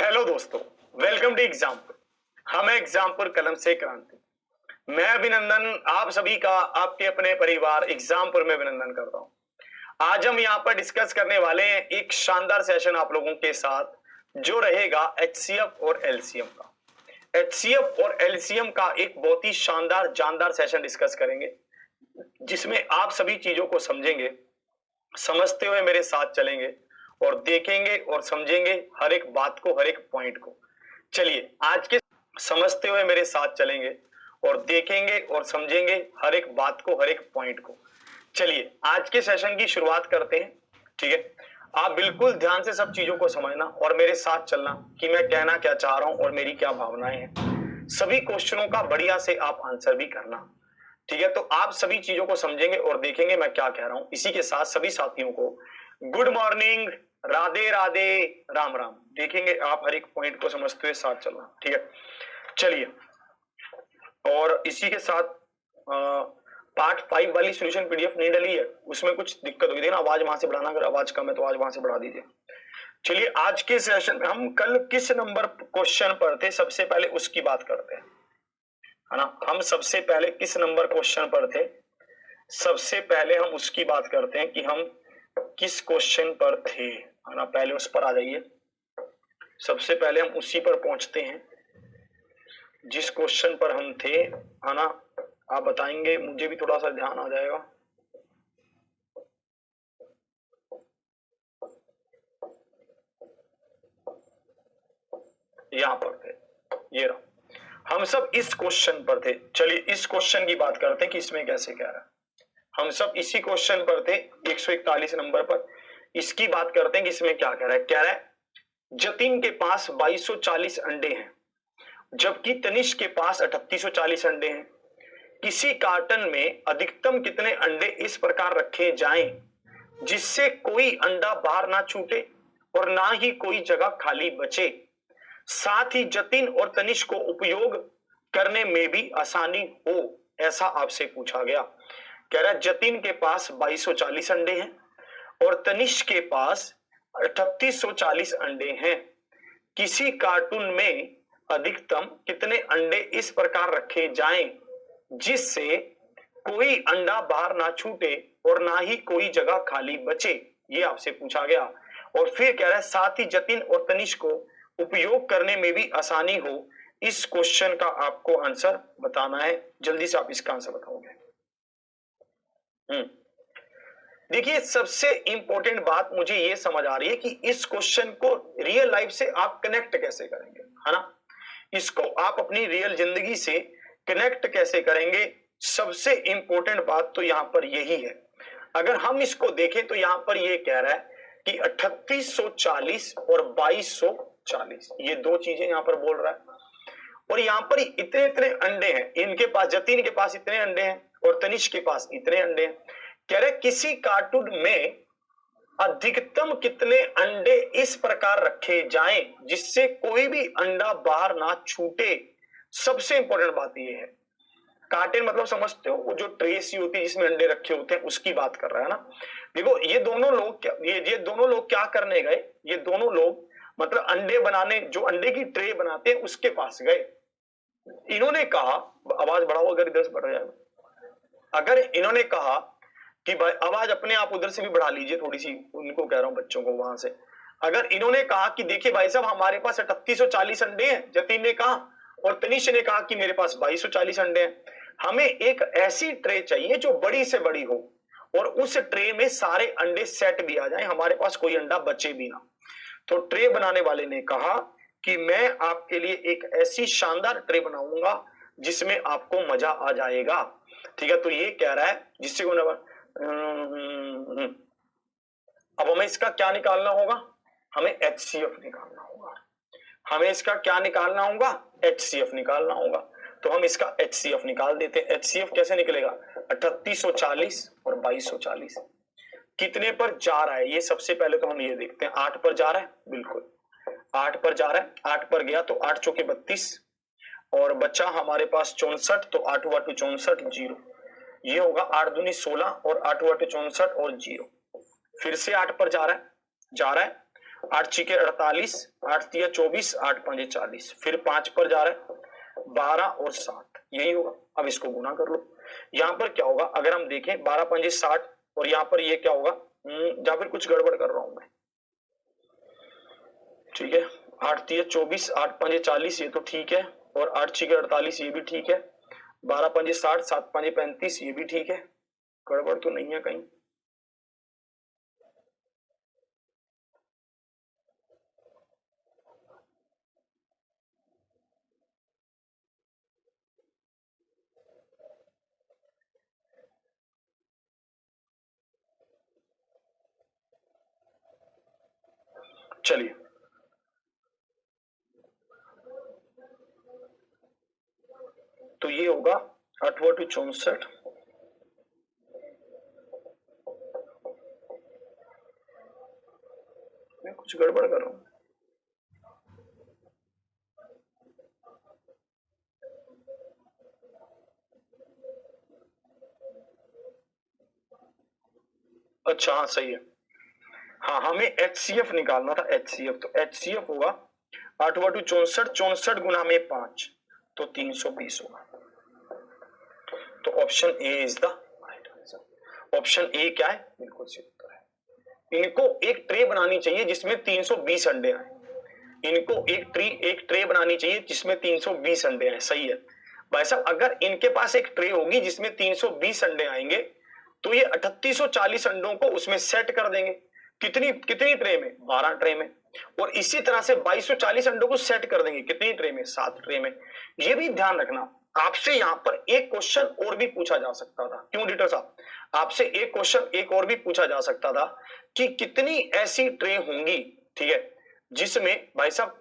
Hello दोस्तों, welcome to Exampur. हम एग्जामपुर कलम से क्रांति। मैं अभिनंदन आप सभी का आपके अपने परिवार एग्जामपुर में अभिनंदन करता हूं। आज हम यहां पर डिस्कस करने वाले हैं एक शानदार सेशन आप लोगों के साथ जो रहेगा एचसीएफ और एलसीएम का। एचसीएफ और एलसीएम का एक बहुत ही शानदार जानदार सेशन डिस्कस करेंगे जिसमें आप सभी चीजों को समझेंगे, समझते हुए मेरे साथ चलेंगे और देखेंगे और समझेंगे हर एक बात को, हर एक पॉइंट को। चलिए आज के समझते हुए मेरे साथ चलेंगे और देखेंगे और समझेंगे हर एक बात को, हर एक पॉइंट को। चलिए आज के सेशन की शुरुआत करते हैं। ठीक है, आप बिल्कुल ध्यान से सब चीजों को समझना और मेरे साथ चलना कि मैं कहना क्या चाह रहा हूं और मेरी क्या भावनाएं हैं। सभी क्वेश्चनों का बढ़िया से आप आंसर भी करना। ठीक है, तो आप सभी चीजों को समझेंगे और देखेंगे मैं क्या कह रहा हूं। इसी के साथ सभी साथियों को गुड मॉर्निंग, राधे राधे, राम राम। देखेंगे आप हर एक पॉइंट को समझते हुए साथ चलना। ठीक है, चलिए। और इसी के साथ पार्ट 5 वाली सॉल्यूशन पीडीएफ नहीं डली है, उसमें कुछ दिक्कत होगी। देखना आवाज वहां से बढ़ाना, अगर आवाज कम है तो आज वहां से बढ़ा दीजिए। चलिए आज के सेशन में हम कल किस नंबर क्वेश्चन पर थे सबसे पहले उसकी बात करते हैं, है ना। हम सबसे पहले किस नंबर क्वेश्चन पर थे, सबसे पहले हम उसकी बात करते हैं कि हम किस क्वेश्चन पर थे, है ना। पहले उस पर आ जाइए, सबसे पहले हम उसी पर पहुंचते हैं जिस क्वेश्चन पर हम थे, है ना। आप बताएंगे, मुझे भी थोड़ा सा ध्यान आ जाएगा। यहां पर थे, ये रहा। हम सब इस क्वेश्चन पर थे। चलिए इस क्वेश्चन की बात करते हैं कि इसमें कैसे कह रहा है। हम सब इसी क्वेश्चन पर थे 141 नंबर पर। इसकी बात करते हैं कि इसमें क्या कह रहा है। कह रहा है जतिन के पास 2240 अंडे हैं जबकि तनिष्क के पास 3840 अंडे हैं। किसी कार्टन में अधिकतम कितने अंडे इस प्रकार रखे जाएं जिससे कोई अंडा बाहर ना छूटे और ना ही कोई जगह खाली बचे, साथ ही जतिन और तनिष्क को उपयोग करने में भी आसानी हो, ऐसा आपसे पूछा गया। कह रहा है जतिन के पास 2240 अंडे हैं और तनिष्क के पास 3840 अंडे हैं। किसी कार्टून में अधिकतम कितने अंडे इस प्रकार रखे जाएं जिससे कोई अंडा बाहर ना छूटे और ना ही कोई जगह खाली बचे, ये आपसे पूछा गया। और फिर कह रहा है साथ ही जतिन और तनिष्क को उपयोग करने में भी आसानी हो। इस क्वेश्चन का आपको आंसर बताना है। जल्दी से आप इसका आंसर बताओगे। देखिए सबसे इंपॉर्टेंट बात मुझे ये समझ आ रही है कि इस क्वेश्चन को रियल लाइफ से आप कनेक्ट कैसे करेंगे, है ना। इसको आप अपनी रियल जिंदगी से कनेक्ट कैसे करेंगे, सबसे इंपॉर्टेंट बात तो यहां पर यही है। अगर हम इसको देखें तो यहां पर ये कह रहा है कि 3840 और 2240, ये दो चीजें यहां पर बोल रहा है। और यहां पर इतने इतने अंडे हैं, इनके पास, जतिन के पास इतने अंडे हैं और तनिष्क के पास इतने अंडे हैं। कह रहे किसी कार्टून में अधिकतम कितने अंडे इस प्रकार रखे जाएं जिससे कोई भी अंडा बाहर ना छूटे। सबसे इंपॉर्टेंट बात यह है, कार्टन मतलब समझते हो, वो जो ट्रे सी होती है जिसमें अंडे रखे होते हैं, उसकी बात कर रहा है ना। देखो ये दोनों लोग क्या, ये दोनों लोग क्या करने गए, ये दोनों लोग मतलब अंडे बनाने, जो अंडे की ट्रे बनाते हैं उसके पास गए। इन्होंने कहा, आवाज बढ़ाओ अगर इधर से बढ़ जाएगा। अगर इन्होंने कहा कि भाई आवाज अपने आप उधर से भी बढ़ा लीजिए थोड़ी सी, उनको कह रहा हूं बच्चों को वहां से। अगर इन्होंने कहा कि देखिए भाई साहब हमारे पास 3840 अंडे हैं, जतिन ने कहा, और तनिष्क ने कहा कि मेरे पास 2240 अंडे हैं, हमें एक ऐसी ट्रे चाहिए जो बड़ी से बड़ी हो और उस ट्रे में सारे अंडे सेट भी आ जाए, हमारे पास कोई अंडा बचे भी ना। तो ट्रे बनाने वाले ने कहा कि मैं आपके लिए एक ऐसी शानदार ट्रे बनाऊंगा जिसमें आपको मजा आ जाएगा। ठीक है, तो ये कह रहा है जिससे अब हमें इसका क्या निकालना होगा, हमें HCF निकालना होगा। हमें इसका क्या निकालना होगा, HCF निकालना होगा। तो हम इसका HCF निकाल देते हैं। HCF कैसे निकलेगा, 3840 और 2240 कितने पर जा रहा है, ये सबसे पहले तो हम ये देखते हैं। 8 पर जा रहा है, बिल्कुल 8 पर जा रहा है। 8 पर गया तो 8 चौके 32 और बच्चा हमारे पास 64, तो 8 हुआ 64, 0, ये होगा 8 दूनी 16 और 8 हुआ 64 और 0। फिर से 8 पर जा रहा है 8 छीके 48, 8 तिया 24, 8 पंजे 40, फिर 5 पर जा रहा है 12 और 60, यही होगा। अब इसको गुना कर लो। यहां पर क्या होगा अगर हम देखें 12 पंजे 60 और यहां पर ये क्या होगा, या फिर कुछ गड़बड़ कर रहा हूं मैं, ठीक है। 8 तिया 24, 8 पंजे 40, ये तो ठीक है, और 8 छीके 48, ये भी ठीक है। 12 पंजे 60, 7 पंजे 35, ये भी ठीक है। गड़बड़ तो नहीं है कहीं। चलिए, तो ये होगा 8 टू 64, मैं कुछ गड़बड़ कर रहा हूं। अच्छा हाँ सही है। हाँ हमें HCF निकालना था, HCF, तो HCF होगा 8 टू 64, 64 गुना में 5, तो 320 होगा। तो option A is the right answer. Option A क्या है, बिल्कुल सही उत्तर है। इनको एक ट्रे बनानी चाहिए जिसमें 320 अंडे आए। इनको एक ट्रे बनानी चाहिए जिसमें 320 अंडे आए। सही है भाई साहब। अगर इनके पास एक ट्रे होगी जिसमें 320 अंडे आएंगे तो ये 3840 अंडों को उसमें सेट कर देंगे। कितनी कितनी ट्रे में, 12 ट्रे में। और इसी तरह से 2240 अंडों को सेट कर देंगे कितनी ट्रे में, 7 ट्रे में। ये भी ध्यान रखना, आपसे यहां पर एक क्वेश्चन और भी पूछा जा सकता था। क्यों एडिटर साहब, आपसे एक क्वेश्चन एक और भी पूछा जा सकता था कि कितनी ऐसी ट्रे होंगी, ठीक है, जिसमें भाई साहब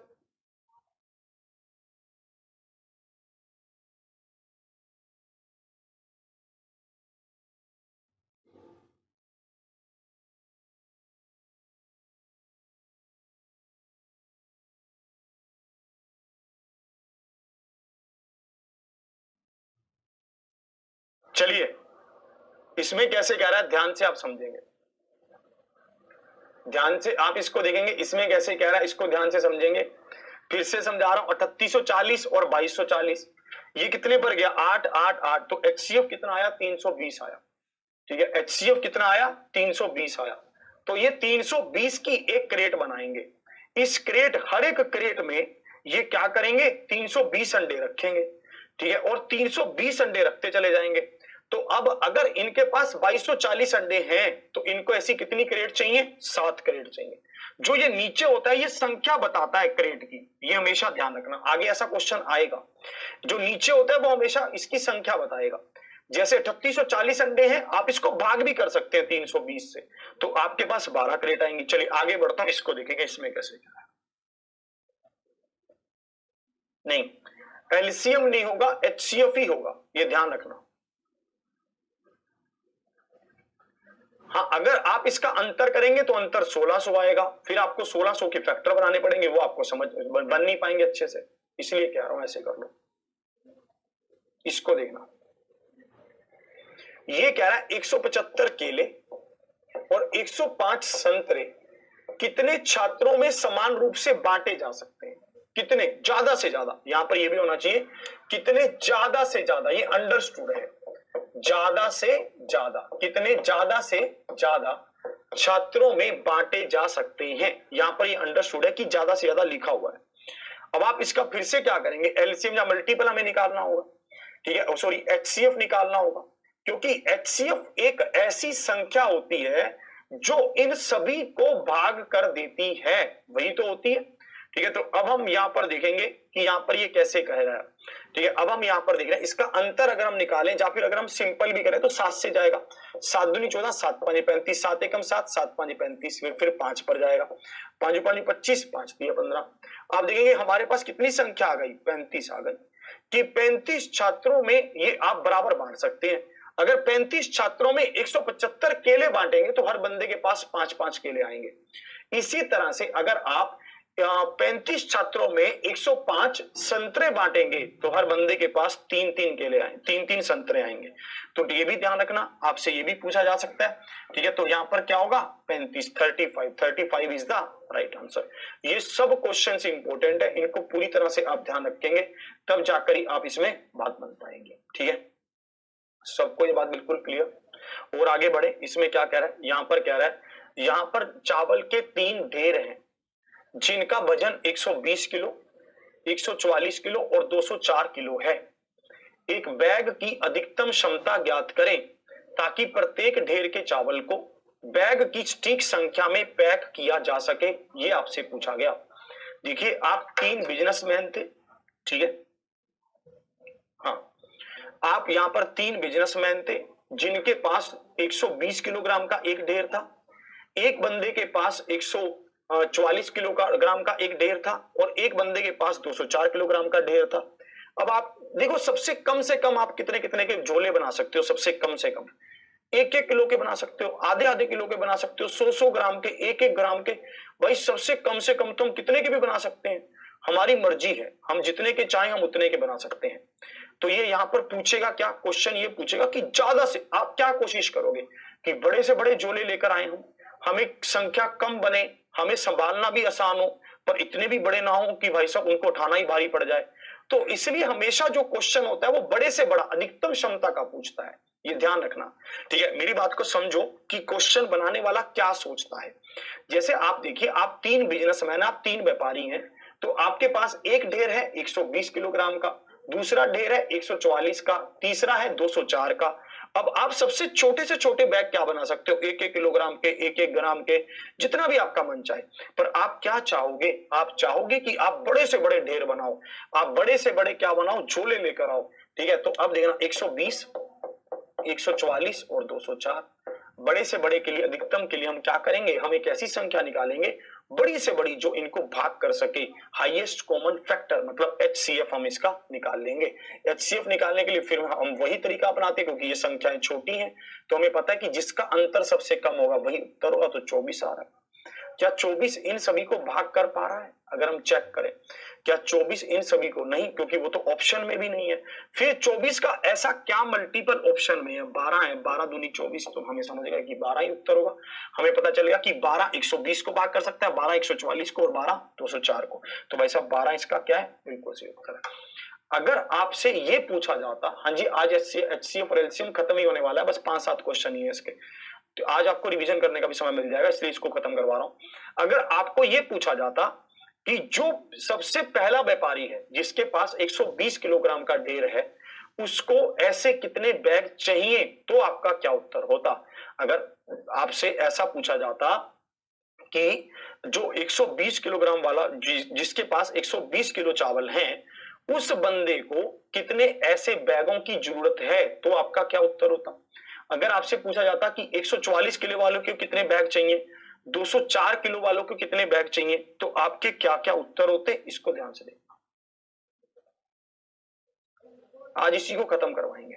चलिए इसमें कैसे कह रहा है, ध्यान से आप समझेंगे, ध्यान से आप इसको देखेंगे। इसमें कैसे कह रहा है, इसको ध्यान से समझेंगे। फिर से समझा रहा हूं, 3840 और 2240, ये कितने पर गया, 8 8 8, तो HCF कितना आया, 320 आया। ठीक है, HCF कितना आया, 320 आया। तो ये 320 की एक क्रेट बनाएंगे। इस क्रेट, हर एक क्रेट में ये क्या करेंगे, 320 अंडे रखेंगे। ठीक है, और 320 अंडे रखते चले जाएंगे। तो अब अगर इनके पास 2240 अंडे हैं तो इनको ऐसी कितनी क्रेट चाहिए, 7 क्रेट चाहिए। जो ये नीचे होता है ये संख्या बताता है क्रेट की, ये हमेशा ध्यान रखना, आगे ऐसा क्वेश्चन आएगा। जो नीचे होता है वो हमेशा इसकी संख्या बताएगा। जैसे 3840 अंडे हैं, आप इसको भाग भी कर सकते हैं 320 से, तो आपके पास 12 क्रेट आएंगी। चलिए आगे बढ़ता हूं, इसको देखेंगे इसमें कैसे क्या है। नहीं, एलसीएम नहीं होगा, HCF ही होगा, ये ध्यान रखना। हाँ, अगर आप इसका अंतर करेंगे तो अंतर 1600 आएगा, फिर आपको 1600 के फैक्टर बनाने पड़ेंगे, वो आपको समझ बन नहीं पाएंगे अच्छे से, इसलिए कह रहा हूं ऐसे कर लो। इसको देखना, ये कह रहा है 175 केले और 105 संतरे कितने छात्रों में समान रूप से बांटे जा सकते हैं। कितने, ज्यादा से ज्यादा, यहां पर ये भी होना चाहिए, कितने ज्यादा से ज्यादा, ये अंडरस्टूड है, ज्यादा से ज्यादा, कितने ज्यादा से ज्यादा छात्रों में बांटे जा सकते हैं। यहां पर ये अंडरस्टूड है कि ज्यादा से ज्यादा लिखा हुआ है। अब आप इसका फिर से क्या करेंगे, एलसीएम या मल्टीपल हमें निकालना होगा। ठीक है, सॉरी HCF निकालना होगा, क्योंकि HCF एक ऐसी संख्या होती है जो इन सभी को भाग कर देती है, वही तो होती है। ठीक है, तो अब हम यहां पर देखेंगे कि यहां पर ये कैसे कह रहा है। ठीक है, अब हम यहां पर देख रहे हैं इसका अंतर अगर हम निकालें या फिर अगर हम सिंपल भी करें तो 7 से जाएगा। 7 दूनी 14, 7 पांच 35, 7 एकम 7, 7 पांच 35, फिर 5 पर जाएगा, 5 पांच 25, 5 दिया 15। आप देखेंगे हमारे पास कितनी संख्या आ गई, 35 आ गई, कि 35 छात्रों में ये आप बराबर बांट सकते हैं। अगर 35 छात्रों में 175 केले बांटेंगे तो हर बंदे के पास 5-5 केले आएंगे। इसी तरह से अगर आप 35 छात्रों में 105 संतरे बांटेंगे तो हर बंदे के पास 3-3 केले आए, 3-3 संतरे आएंगे। तो ये भी ध्यान रखना, आपसे ये भी पूछा जा सकता है। ठीक है, तो यहां पर क्या होगा 35, 35 इज द राइट आंसर। ये सब क्वेश्चन इंपॉर्टेंट है, इनको पूरी तरह से आप ध्यान रखेंगे तब जाकर ही आप इसमें बात बन पाएंगे। ठीक है, सबको ये बात बिल्कुल क्लियर। और आगे बढ़े, इसमें क्या कह रहा है, यहां पर कह रहा है, यहां पर चावल के 3 ढेर हैं जिनका वजन 120 किलो, 144 किलो और 204 किलो है। एक बैग की अधिकतम क्षमता ज्ञात करें ताकि प्रत्येक ढेर के चावल को बैग की ठीक संख्या में पैक किया जा सके, ये आपसे पूछा गया। देखिए, आप 3 बिजनेसमैन थे। ठीक है, हाँ, आप यहां पर 3 बिजनेसमैन थे जिनके पास 120 किलोग्राम का एक ढेर था, एक बंदे के पास 144 किलोग्राम का एक ढेर था और एक बंदे के पास 204 किलोग्राम का ढेर था। अब आप देखो, सबसे कम से कम आप कितने कितने के झोले बना सकते हो, सबसे कम से कम 1-1 किलो के बना सकते हो, आधे-आधे किलो के बना सकते हो, 100-100 ग्राम के, 1-1 ग्राम के। भाई सबसे कम से कम तो हम कितने के भी बना सकते हैं, हमारी मर्जी है, हम जितने के चाहें हम उतने के बना सकते हैं। तो ये यहां पर पूछेगा क्या क्वेश्चन, ये पूछेगा कि ज्यादा से आप क्या कोशिश करोगे कि बड़े से बड़े झोले लेकर आए हम, हमें संख्या कम बने, हमें संभालना भी आसान हो, पर इतने भी बड़े ना हो कि भाई साहब उनको उठाना ही भारी पड़ जाए। तो इसलिए हमेशा जो क्वेश्चन होता है वो बड़े से बड़ा अधिकतम क्षमता का पूछता है, ये ध्यान रखना। ठीक है, मेरी बात को समझो कि क्वेश्चन बनाने वाला क्या सोचता है। जैसे आप देखिए, आप 3 बिजनेसमैन, आप 3 व्यापारी हैं, तो आपके पास एक ढेर है 120 किलोग्राम का, दूसरा ढेर है 144 का, तीसरा है 204 का। अब आप सबसे छोटे से छोटे बैग क्या बना सकते हो, 1-1 किलोग्राम के, 1-1 ग्राम के, जितना भी आपका मन चाहे। पर आप क्या चाहोगे, आप चाहोगे कि आप बड़े से बड़े ढेर बनाओ, आप बड़े से बड़े क्या बनाओ, झोले लेकर आओ। ठीक है, तो अब देखना 120, 144 और 204, बड़े से बड़े के लिए, अधिकतम के लिए हम क्या करेंगे, हम एक ऐसी संख्या निकालेंगे बड़ी से बड़ी जो इनको भाग कर सके, हाईएस्ट कॉमन फैक्टर, मतलब HCF हम इसका निकाल लेंगे। HCF निकालने के लिए फिर हम वही तरीका अपनाते हैं, क्योंकि ये संख्याएं छोटी हैं तो हमें पता है कि जिसका अंतर सबसे कम होगा वही उत्तर होगा। तो 24 आ रहा है। क्या 24 इन सभी को भाग कर पा रहा है? अगर हम चेक करें, क्या 24 इन सभी को नहीं, क्योंकि वो तो ऑप्शन में भी नहीं है। फिर 24 का ऐसा क्या मल्टीपल ऑप्शन में है, 12 है, 12 दूनी 24, तो हमें समझेगा कि 12 ही उत्तर होगा। हमें पता चलेगा कि 12 120 को भाग कर सकता है, 12 144 को और 12 204 को। तो भाई साहब 12 इसका क्या है, बिल्कुल सही उत्तर है। अगर आपसे ये पूछा जाता, हाँ जी आज HCF और LCM खत्म ही होने वाला है, बस 5-7 क्वेश्चन ही है इसके, तो आज आपको रिवीजन करने का भी समय मिल जाएगा, इसलिए इसको खत्म करवा रहा हूं। अगर आपको यह पूछा जाता कि जो सबसे पहला व्यापारी है जिसके पास 120 किलोग्राम का ढेर है, उसको ऐसे कितने बैग चाहिए, तो आपका क्या उत्तर होता। अगर आपसे ऐसा पूछा जाता कि जो 120 किलोग्राम वाला जिसके पास 120 किलो चावल हैं, उस बंदे को कितने ऐसे बैगों की जरूरत है, तो आपका क्या उत्तर होता। अगर आपसे पूछा जाता कि 144 किलो वालों को कितने बैग चाहिए, 204 किलो वालों को कितने बैग चाहिए, तो आपके क्या क्या उत्तर होते, इसको ध्यान से देखना। आज इसी को खत्म करवाएंगे।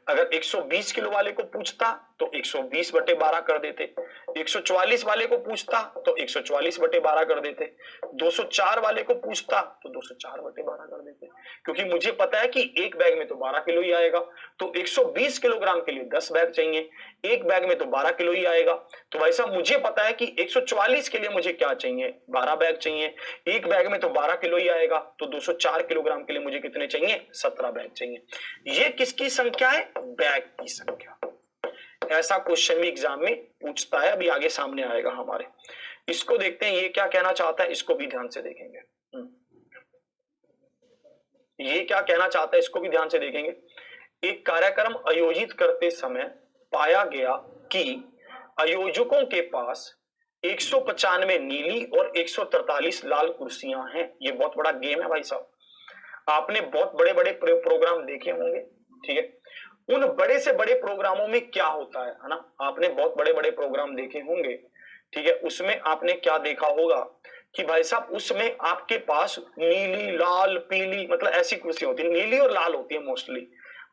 अगर 120 किलो वाले को पूछता तो 120/12 कर देते, 144 वाले को पूछता तो 144/12 कर देते, 204 वाले को पूछता तो 204/12 कर देते, क्योंकि मुझे पता है कि एक बैग में तो 12 किलो ही आएगा, तो 120 किलोग्राम के लिए 10 बैग चाहिए, एक बैग में तो 12 किलो ही आएगा। तो भाई साहब मुझे पता है कि 144 के लिए मुझे क्या चाहिए, 12 बैग चाहिए, एक बैग में तो 12 किलो ही आएगा, तो 204 किलोग्राम के लिए मुझे कितने चाहिए, 17 बैग चाहिए। ये किसकी संख्या है, बैग की संख्या। ऐसा क्वेश्चन भी एग्जाम में पूछता है, अभी आगे सामने आएगा हमारे। इसको देखते हैं ये क्या कहना चाहता है, इसको भी ध्यान से देखेंगे। ये क्या कहना चाहता है, इसको भी ध्यान से देखेंगे। एक कार्यक्रम आयोजित करते समय पाया गया कि आयोजकों के पास 195 नीली और 143 लाल कुर्सियां हैं। ये बहुत बड़ा गेम है भाई साहब, आपने बहुत बड़े बड़े प्रोग्राम देखे होंगे। ठीक है, उन बड़े से बड़े प्रोग्रामों में क्या होता है ना, आपने बहुत बड़े बड़े प्रोग्राम देखे होंगे। ठीक है, उसमें आपने क्या देखा होगा कि भाई साहब उसमें आपके पास नीली लाल पीली, मतलब ऐसी कुर्सी होती है, नीली और लाल होती है मोस्टली।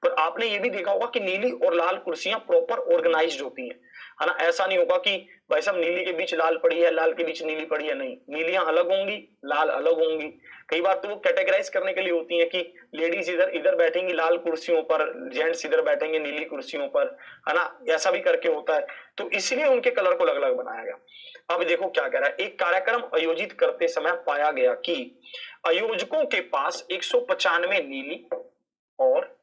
पर आपने ये भी देखा होगा कि नीली और लाल कुर्सियां प्रॉपर ऑर्गेनाइज्ड होती हैं, है ना। ऐसा नहीं होगा कि भाई साहब नीली के बीच लाल पड़ी है, लाल के बीच नीली पड़ी है, नहीं, नीलियां अलग होंगी, लाल अलग होंगी। कई बार तो वो कैटेगराइज करने के लिए होती है कि लेडीज इधर इधर बैठेंगी लाल कुर्सियों पर, जेंट्स इधर बैठेंगे नीली कुर्सियों पर, है ना, ऐसा भी करके होता है, तो इसलिए उनके कलर को अलग अलग बनाया गया। अब देखो क्या कह रहा है, एक कार्यक्रम आयोजित करते समय पाया गया कि आयोजकों के पास 195 नीली और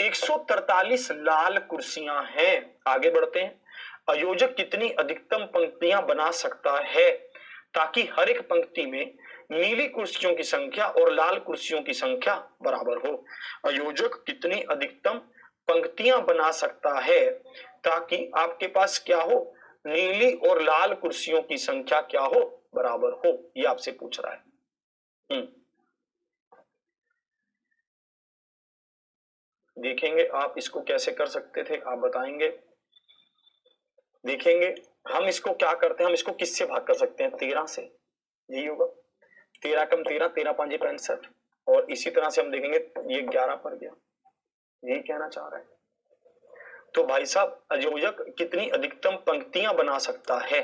143 लाल कुर्सियां हैं। आगे बढ़ते हैं। आयोजक कितनी अधिकतम पंक्तियां बना सकता है ताकि हर एक पंक्ति में नीली कुर्सियों की संख्या और लाल कुर्सियों की संख्या बराबर हो। आयोजक कितनी अधिकतम पंक्तियां बना सकता है ताकि आपके पास क्या हो, नीली और लाल कुर्सियों की संख्या क्या हो, बराबर हो, ये आपसे पूछ रहा है। देखेंगे आप इसको कैसे कर सकते थे, आप बताएंगे। देखेंगे हम इसको क्या करते हैं, हम इसको किससे भाग कर सकते हैं, 13 से, यही होगा। 13 कम 13, 13 5 65, और इसी तरह से हम देखेंगे ये 11 पर गया, यही कहना चाह रहा है। तो भाई साहब आयोजक कितनी अधिकतम पंक्तियां बना सकता है,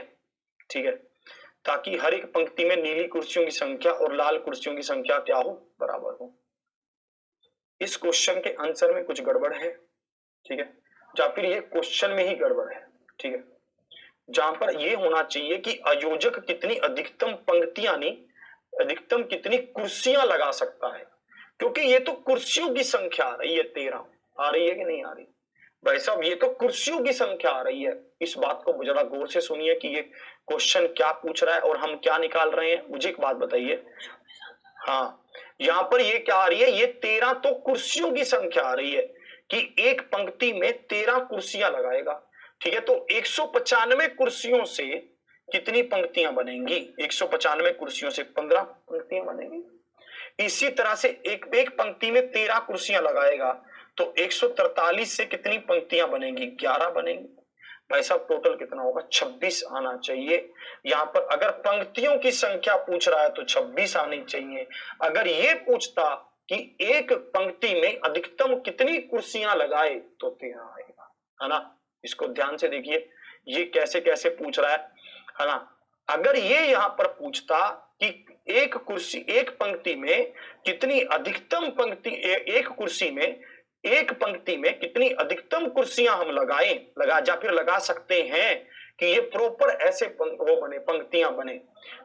ठीक है, ताकि हर एक पंक्ति में नीली कुर्सियों की संख्या और लाल कुर्सियों की संख्या क्या हो, बराबर हो। इस क्वेश्चन के आंसर में कुछ गड़बड़ है, ठीक है, या फिर ये क्वेश्चन में ही गड़बड़ है, ठीक है, जहां पर ये होना चाहिए कि आयोजक कितनी अधिकतम पंक्तियां नहीं, अधिकतम कितनी कुर्सियां लगा सकता है, क्योंकि ये तो कुर्सियों की संख्या आ रही है, 13 आ रही है कि नहीं आ रही भाई साहब, ये तो कुर्सियों की संख्या आ रही है। इस बात को जरा गौर से सुनिए कि ये क्वेश्चन क्या पूछ रहा है और हम क्या निकाल रहे हैं। मुझे एक बात बताइए, हाँ, यहां पर ये क्या आ रही है, ये 13 तो कुर्सियों की संख्या आ रही है कि एक पंक्ति में 13 कुर्सियां लगाएगा, ठीक है, तो 195 कुर्सियों से कितनी पंक्तियां बनेंगी, 195 कुर्सियों से 15 पंक्तियां बनेंगी। इसी तरह से एक एक पंक्ति में 13 कुर्सियां लगाएगा तो 143 से कितनी पंक्तियां बनेंगी, 11 बनेंगी। भाई साहब टोटल कितना होगा, 26 आना चाहिए। यहां पर अगर पंक्तियों की संख्या पूछ रहा है तो 26 आनी चाहिए। अगर ये पूछता कि एक पंक्ति में अधिकतम कितनी कुर्सियां लगाए तो 13 आएगा, है ना। इसको ध्यान से देखिए ये कैसे कैसे पूछ रहा है ना। अगर ये यहां पर पूछता कि एक कुर्सी, एक पंक्ति में कितनी अधिकतम पंक्ति, एक कुर्सी में, एक पंक्ति में कितनी अधिकतम कुर्सियां हम लगा या फिर लगा सकते हैं कि ये प्रॉपर ऐसे वो बने, पंक्तियां बने,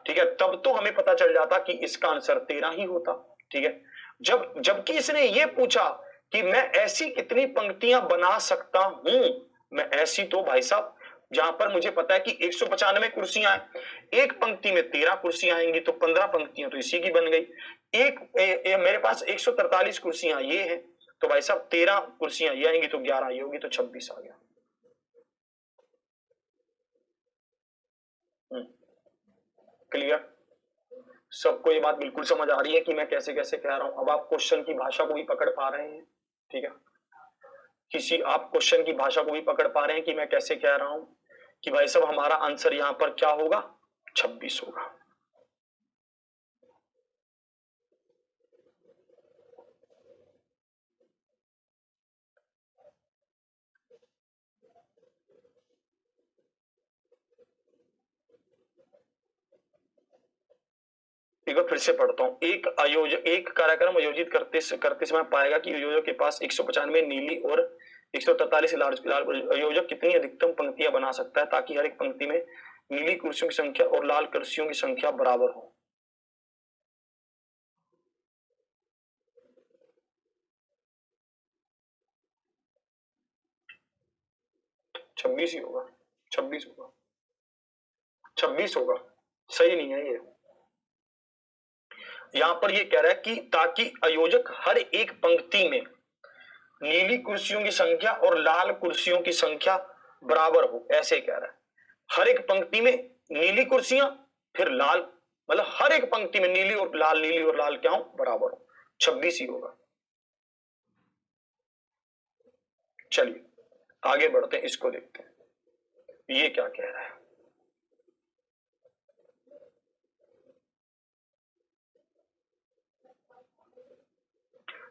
ठीक है, तब तो हमें पता चल जाता कि इसका आंसर 13 ही होता, ठीक है। जबकि इसने ये पूछा कि मैं ऐसी कितनी पंक्तियां बना सकता हूं, मैं ऐसी, तो भाई साहब जहां पर मुझे पता है कि 195 कुर्सियां हैं, एक पंक्ति में 13 कुर्सियां आएंगी तो 15 पंक्तियां तो इसी की बन गई। मेरे पास 143 कुर्सियां ये हैं, तो भाई साहब 13 कुर्सियां ये आएंगी तो 11 ये होगी, तो 26 आ गया। क्लियर, सबको ये बात बिल्कुल समझ आ रही है कि मैं कैसे कैसे कह रहा हूं। अब आप क्वेश्चन की भाषा को भी पकड़ पा रहे हैं, ठीक है, आप क्वेश्चन की भाषा को भी पकड़ पा रहे हैं कि मैं कैसे कह रहा हूं कि भाई साहब हमारा आंसर यहां पर क्या होगा, 26 होगा। एक बार फिर से पढ़ता हूं। एक कार्यक्रम आयोजित करते समय पाएगा कि आयोजक के पास 195 नीली और 143 लाल आयोजक कितनी अधिकतम पंक्तियां बना सकता है ताकि हर एक पंक्ति में नीली कुर्सियों की संख्या और लाल कुर्सियों की संख्या बराबर हो। छब्बीस ही होगा, 26 होगा, 26 होगा, सही नहीं है ये। यहां पर ये कह रहा है कि ताकि आयोजक हर एक पंक्ति में नीली कुर्सियों की संख्या और लाल कुर्सियों की संख्या बराबर हो, ऐसे कह रहा है। हर एक पंक्ति में नीली कुर्सियां फिर लाल, मतलब हर एक पंक्ति में नीली और लाल क्या हो, बराबर हो, 26 ही होगा। चलिए आगे बढ़ते हैं, इसको देखते हैं ये क्या कह रहा है।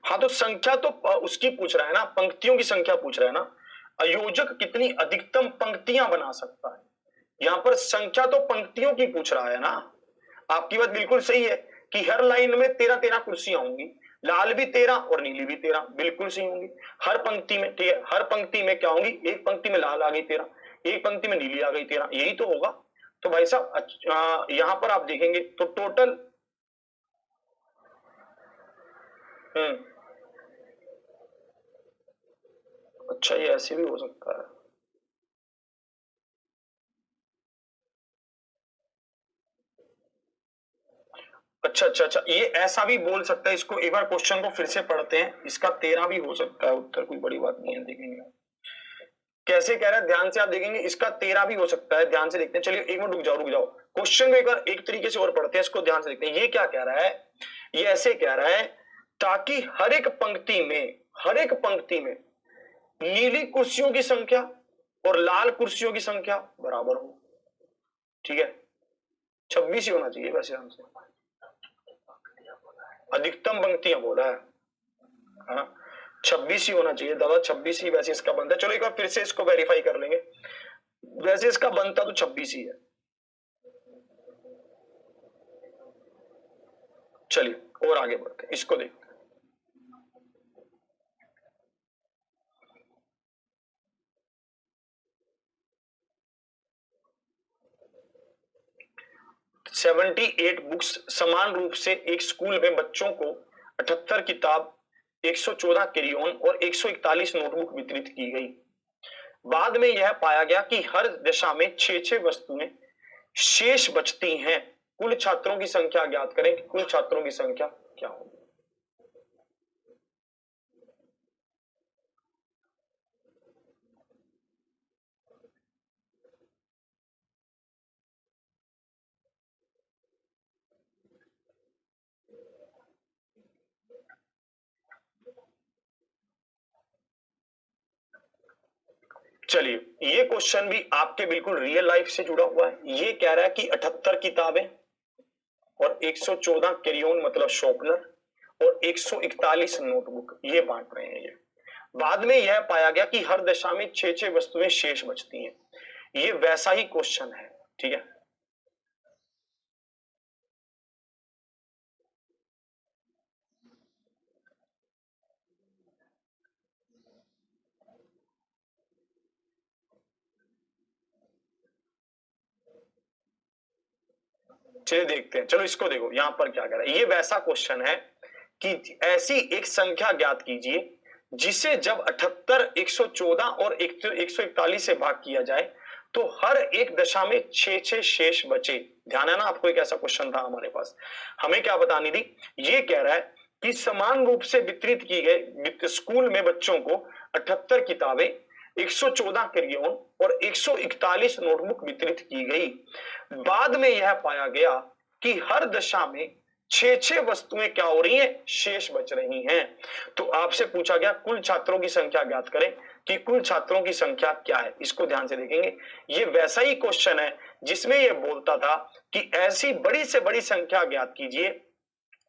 हाँ तो संख्या तो उसकी पूछ रहा है ना, पंक्तियों की संख्या पूछ रहा है ना। आयोजक कितनी अधिकतम पंक्तियां बना सकता है। यहां पर संख्या तो पंक्तियों की पूछ रहा है ना। आपकी बात बिल्कुल सही है कि हर लाइन में 13-13 कुर्सियां होंगी, लाल भी 13 और नीली भी 13, बिल्कुल सही होंगी हर पंक्ति में। ठीक है, हर पंक्ति में क्या होंगी, एक पंक्ति में लाल आ गई 13, एक पंक्ति में नीली आ गई 13, यही तो होगा। तो भाई साहब यहां पर आप देखेंगे तो टोटल अच्छा ये ऐसे भी हो सकता है। अच्छा अच्छा अच्छा, ये ऐसा भी बोल सकता है। इसको एक बार क्वेश्चन को फिर से पढ़ते हैं। इसका 13 भी हो सकता है उत्तर, कोई बड़ी बात नहीं है। देखेंगे कैसे कह रहा है, ध्यान से आप देखेंगे। इसका 13 भी हो सकता है, ध्यान से देखते हैं। चलिए एक मिनट रुक जाओ रुक जाओ, क्वेश्चन को एक बार एक तरीके से और पढ़ते हैं, इसको ध्यान से देखते हैं। ये क्या कह रहा है, ये ऐसे कह रहा है ताकि हर एक पंक्ति में नीली कुर्सियों की संख्या और लाल कुर्सियों की संख्या बराबर हो। ठीक है, 26 ही होना चाहिए वैसे आंसर। अधिकतम पंक्तियां बोला है, हाँ 26 ही होना चाहिए दादा, 26 ही वैसे इसका बनता है। चलो एक बार फिर से इसको वेरीफाई कर लेंगे। वैसे इसका बनता तो 26 ही है। चलिए और आगे बढ़ते हैं, इसको देखते हैं। सेवेंटी 78 बुक्स समान रूप से एक स्कूल में बच्चों को 78 किताब, 114 कैरियन और 141 नोटबुक वितरित की गई। बाद में यह पाया गया कि हर दशा में 6-6 वस्तुएं शेष बचती हैं। कुल छात्रों की संख्या ज्ञात करें कि कुल छात्रों की संख्या क्या होगी। चलिए ये क्वेश्चन भी आपके बिल्कुल रियल लाइफ से जुड़ा हुआ है। ये कह रहा है कि 78 किताबें और 114 कैरियन मतलब शॉर्पनर और 141 नोटबुक ये बांट रहे हैं। ये बाद में यह पाया गया कि हर दशा में 6-6 वस्तुएं शेष बचती हैं। ये वैसा ही क्वेश्चन है। ठीक है, चलिए देखते हैं। चलो इसको देखो, यहां पर क्या कह रहा है। ये वैसा क्वेश्चन है कि ऐसी एक संख्या ज्ञात कीजिए जिसे जब 78, 114 और 141 से भाग किया जाए तो हर एक दशा में 6-6 शेष बचे। ध्यान है ना आपको, एक ऐसा क्वेश्चन था हमारे पास। हमें क्या बतानी थी, ये कह रहा है कि समान रूप से वितरित की गई स्कूल में बच्चों को 78 किताबें, 114 कैरियन और 141 नोटबुक वितरित की गई। बाद में यह पाया गया कि हर दशा में 6-6 वस्तुएं क्या हो रही हैं, शेष बच रही हैं। तो आपसे पूछा गया कुल छात्रों की संख्या ज्ञात करें कि कुल छात्रों की संख्या क्या है। इसको ध्यान से देखेंगे, ये वैसा ही क्वेश्चन है जिसमें यह बोलता था कि ऐसी बड़ी से बड़ी संख्या ज्ञात कीजिए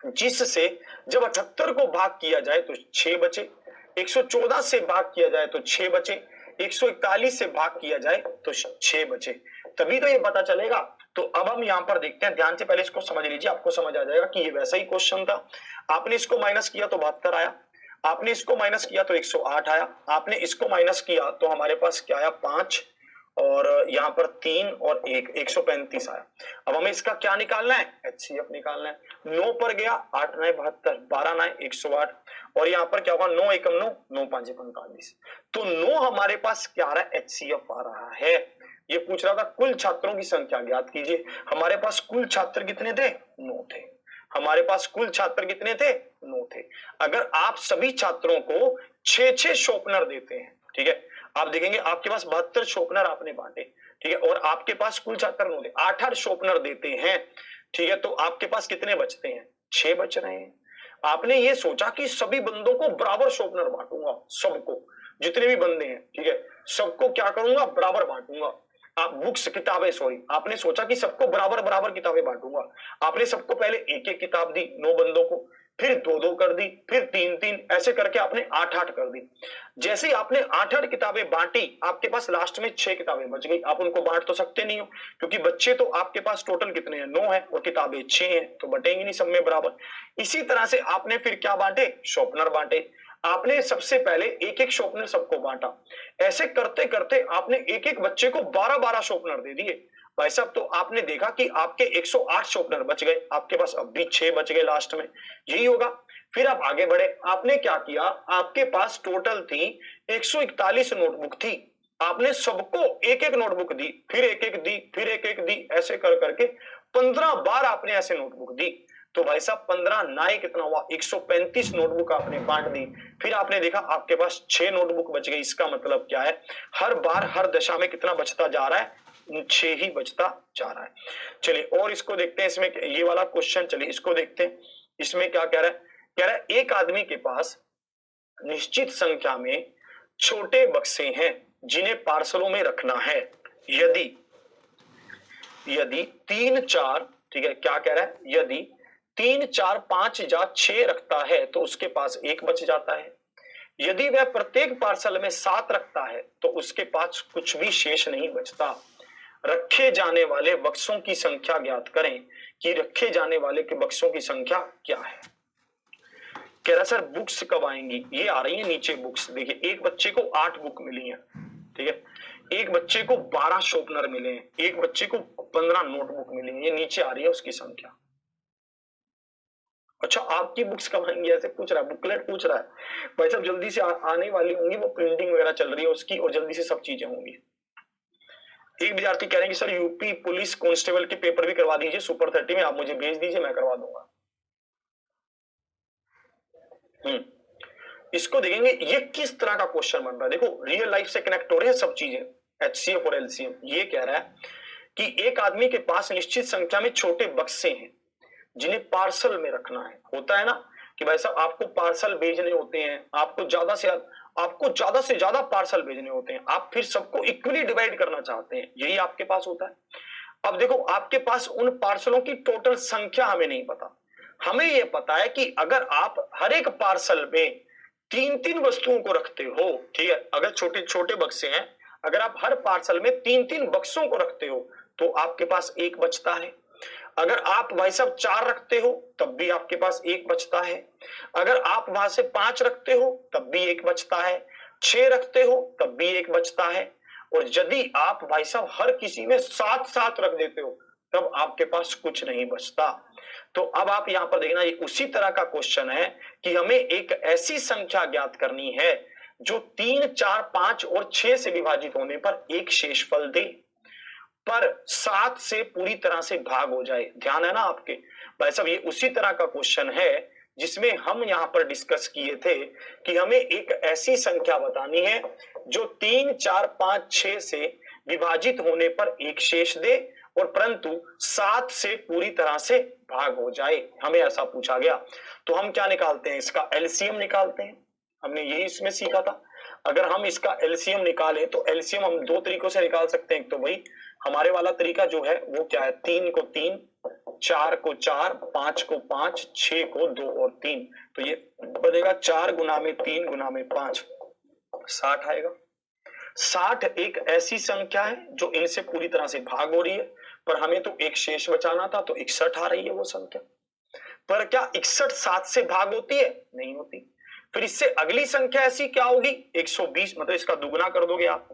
जिससे जब 78 को भाग किया जाए तो 6 बचे, 114 से भाग किया जाए तो 6 बचे, 141 से भाग किया जाए तो 6 बचे, तभी तो ये पता चलेगा। तो अब हम यहां पर देखते हैं, ध्यान से पहले इसको समझ लीजिए, आपको समझ आ जाएगा कि ये वैसा ही क्वेश्चन था। आपने इसको माइनस किया तो 72 आया, आपने इसको माइनस किया तो 108 आया, आपने इसको माइनस किया तो हमारे पास क्या आया 5 और यहां पर 3 और 1 135 आया। अब हमें इसका क्या निकालना है, एचसीएफ निकालना है। 9 पर गया, 8 9 72, 12 9 108 और यहां पर क्या होगा 9 एकम 9, 9 5 45। तो 9 हमारे पास क्या आ रहा है, एचसीएफ आ रहा है। ये पूछ रहा था कुल छात्रों की संख्या ज्ञात कीजिए। हमारे पास कुल छात्र कितने थे, 9 थे। हमारे पास कुल छात्र कितने थे, 9 थे। अगर आप सभी छात्रों को 6-6 शॉर्पनर देते हैं, ठीक है, आप देखेंगे आपके पास 72 शॉर्पनर आपने बांटे, ठीक है, और आपके पास कुल छात्र 9 थे, 8-8 शॉर्पनर देते हैं, ठीक है, तो आपके पास कितने बचते हैं, 6 बच रहे हैं। आपने ये सोचा कि सभी बंदों को बराबर शॉर्पनर बांटूंगा, सबको, जितने भी बंदे हैं, ठीक है, सबको क्या करूंगा, बराबर बांटूंगा। आप बुक्स किताबें सॉरी, आपने सोचा कि सबको बराबर बराबर किताबें बांटूंगा। आपने सबको पहले एक एक किताब दी 9 बंदों को, फिर 2-2 कर दी, फिर 3-3, ऐसे करके आपने 8-8 कर दी। जैसे ही आपने 8-8 किताबें बांटी, आपके पास लास्ट में 6 किताबें बच गई। आप उनको बांट तो सकते नहीं हो, क्योंकि बच्चे तो आपके पास टोटल कितने हैं, 9 है, और किताबें 6 हैं, तो बटेंगी नहीं सब में बराबर। इसी तरह से आपने फिर क्या बांटे, शॉर्पनर बांटे। आपने सबसे पहले एक एक शॉर्पनर सबको बांटा। ऐसे करते करते आपने एक एक बच्चे को 12-12 शॉर्पनर दे दिए। भाई साहब, तो आपने देखा कि आपके 108 शॉर्पनर बच गए, आपके पास अब भी 6 बच गए लास्ट में, यही होगा। फिर आप आगे बढ़े, आपने क्या किया, आपके पास टोटल थी 141 नोटबुक थी। आपने सबको एक एक नोटबुक दी, फिर एक एक दी, फिर एक एक दी, ऐसे कर करके 15 बार आपने ऐसे नोटबुक दी। तो भाई साहब 15 नाए कितना हुआ, 135 नोटबुक आपने बांट दी। फिर आपने देखा आपके पास 6 नोटबुक बच गई। इसका मतलब क्या है, हर बार हर दशा में कितना बचता जा रहा है, 6 ही बचता जा रहा है। चलिए और इसको देखते हैं, इसमें ये वाला क्वेश्चन, चलिए इसको देखते हैं। इसमें क्या कह रहा है, कह रहा है एक आदमी के पास निश्चित संख्या में छोटे बक्से हैं जिन्हें पार्सलों में रखना है। यदि यदि 3-4, ठीक है, क्या कह रहा है, यदि 3-4-5 या 6 रखता है तो उसके पास एक बच जाता है। यदि वह प्रत्येक पार्सल में 7 रखता है तो उसके पास कुछ भी शेष नहीं बचता। रखे जाने वाले बक्सों की संख्या ज्ञात करें कि रखे जाने वाले के बक्सों की संख्या क्या है। कह रहा सर बुक्स कब आएंगी, ये आ रही है नीचे बुक्स। देखिए एक बच्चे को 8 बुक मिली है, ठीक है, एक बच्चे को 12 शॉर्पनर मिले हैं, एक बच्चे को 15 नोटबुक मिली है, ये नीचे आ रही है उसकी संख्या। अच्छा आपकी बुक्स कब आएंगी, ऐसे पूछ रहा है, बुकलेट पूछ रहा है। भाई साहब जल्दी से आने वाली होंगी, वो प्रिंटिंग वगैरह चल रही है उसकी, और जल्दी से सब चीजें होंगी। एक विद्यार्थी कह रहे हैं कि सर यूपी पुलिस कांस्टेबल के पेपर भी करवा दीजिए सुपर 30 में, आप मुझे भेज दीजिए, मैं करवा दूंगा। इसको देखेंगे ये किस तरह का क्वेश्चन बन रहा है। देखो रियल लाइफ से कनेक्ट हो रहे हैं सब चीजें, एचसीएफ और एलसीएम। ये कह रहा है कि एक आदमी के पास निश्चित संख्या में छोटे बक्से हैं जिन्हें पार्सल में रखना है। होता है ना कि भाई साहब आपको पार्सल भेजने होते हैं, आपको ज्यादा से ज्यादा पार्सल भेजने होते हैं, आप फिर सबको इक्वली डिवाइड करना चाहते हैं, यही आपके पास होता है। अब देखो आपके पास उन पार्सलों की टोटल संख्या हमें नहीं पता, हमें यह पता है कि अगर आप हर एक पार्सल में 3-3 वस्तुओं को रखते हो, ठीक है, अगर छोटे छोटे बक्से हैं, अगर आप हर पार्सल में 3-3 बक्सों को रखते हो तो आपके पास एक बचता है। अगर आप भाई साहब 4 रखते हो तब भी आपके पास एक बचता है। अगर आप वहां से 5 रखते हो तब भी एक बचता है। 6 रखते हो तब भी एक बचता है। और यदि आप भाई साहब हर किसी में 7-7 रख देते हो तब आपके पास कुछ नहीं बचता। तो अब आप यहां पर देखना, ये उसी तरह का क्वेश्चन है कि हमें एक ऐसी संख्या ज्ञात करनी है जो 3, 4, 5 और 6 से विभाजित होने पर एक शेषफल दे, पर 7 से पूरी तरह से भाग हो जाए। ध्यान है ना आपके भाई साहब, ये उसी तरह का क्वेश्चन है जिसमें हम यहां पर डिस्कस किए थे कि हमें एक ऐसी संख्या बतानी है जो 3, 4, 5, 6 से विभाजित होने पर एक शेष दे और परंतु 7 से पूरी तरह से भाग हो जाए, हमें ऐसा पूछा गया। तो हम क्या निकालते हैं, इसका एलसीएम निकालते हैं। हमने यही इसमें सीखा था। अगर हम इसका एलसीएम निकालें तो एलसीएम हम 2 तरीकों से निकाल सकते हैं। तो भाई हमारे वाला तरीका जो है वो क्या है, 3 को 3, 4 को 4, 5 को 5, 6 को 2 और 3, तो ये बनेगा 4 गुना में 3 गुना में 5, 60 आएगा। 60 एक ऐसी संख्या है जो इनसे पूरी तरह से भाग हो रही है, पर हमें तो एक शेष बचाना था, तो 61 आ रही है वो संख्या। पर क्या 61 7 से भाग होती है, नहीं होती। फिर इससे अगली संख्या ऐसी क्या होगी, 120, मतलब इसका दुगुना कर दोगे आप।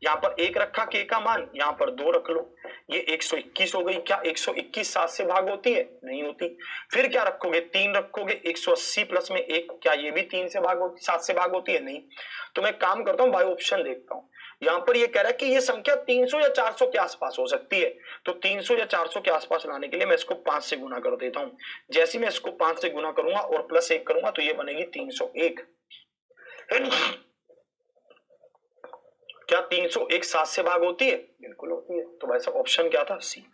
यहां पर 1 रखा के का मान, यहां पर 2 रख लो, ये 121 हो गई। क्या 121 7 से भाग होती है, नहीं होती। फिर क्या रखोगे, 3 रखोगे, 180 प्लस में 1, क्या ये भी 3 से भाग होती, 7 से भाग होती है, नहीं। तो मैं काम करता हूं, बाय ऑप्शन देखता हूं। यहां पर ये कह रहा है कि ये संख्या 300 या 400 के आसपास हो सकती है, तो 300 या 400 के आसपास लाने के लिए मैं इसको 5 से गुना कर देता हूं। जैसे मैं इसको 5 से गुना करूंगा और प्लस 1 करूंगा तो ये बनेगी 301। क्या 301 7 से भाग होती है, बिल्कुल होती है। तो वैसा ऑप्शन क्या था, सी।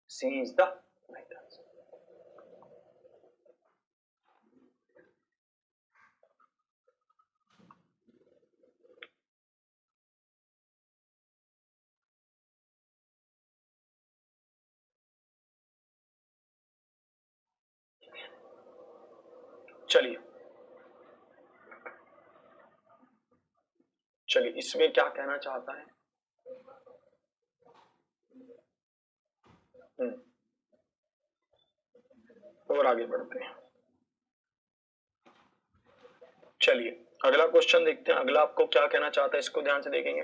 सी इज द चलिए इसमें क्या कहना चाहता है? और आगे बढ़ते हैं। चलिए अगला क्वेश्चन देखते हैं। अगला आपको क्या कहना चाहता है, इसको ध्यान से देखेंगे।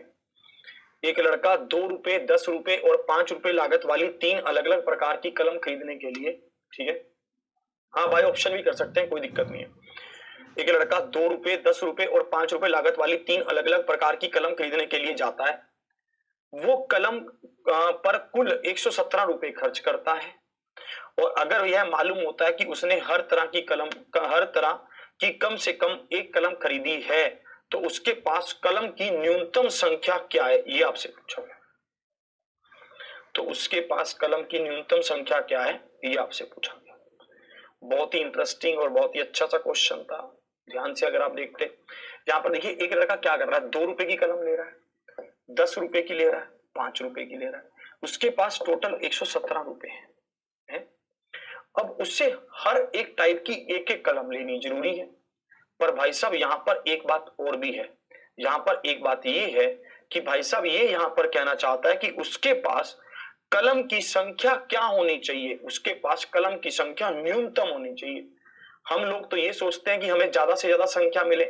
एक लड़का 2 रुपए, 10 रुपए और 5 रुपए लागत वाली 3 अलग अलग प्रकार की कलम खरीदने के लिए, ठीक है, हाँ भाई ऑप्शन भी कर सकते हैं, कोई दिक्कत नहीं है। एक लड़का 2 रुपए, 10 रुपए और 5 रुपए लागत वाली 3 अलग अलग प्रकार की कलम खरीदने के लिए जाता है। वो कलम पर कुल 117 रुपए खर्च करता है, और अगर यह मालूम होता है कि उसने हर तरह की कम से कम एक कलम खरीदी है, तो उसके पास कलम की न्यूनतम संख्या क्या है, ये आपसे पूछा गया। तो उसके पास कलम की न्यूनतम संख्या क्या है, ये आपसे पूछा गया। बहुत ही इंटरेस्टिंग और बहुत ही अच्छा सा क्वेश्चन था। ध्यान से अगर आप देखते, यहां पर देखिए एक लड़का क्या कर रहा है, 2 रुपए की कलम ले रहा है, 10 रुपए की ले रहा है, 5 रुपए की ले रहा है, उसके पास टोटल 117 रुपए है। अब उससे हर एक टाइप की एक एक कलम लेनी जरूरी है। पर भाई साहब यहां पर एक बात और भी है, यहां पर एक बात ये है कि भाई साहब ये यहां पर कहना चाहता है कि उसके पास कलम की संख्या क्या होनी चाहिए, उसके पास कलम की संख्या न्यूनतम होनी चाहिए। हम लोग तो ये सोचते हैं कि हमें ज्यादा से ज्यादा संख्या मिले,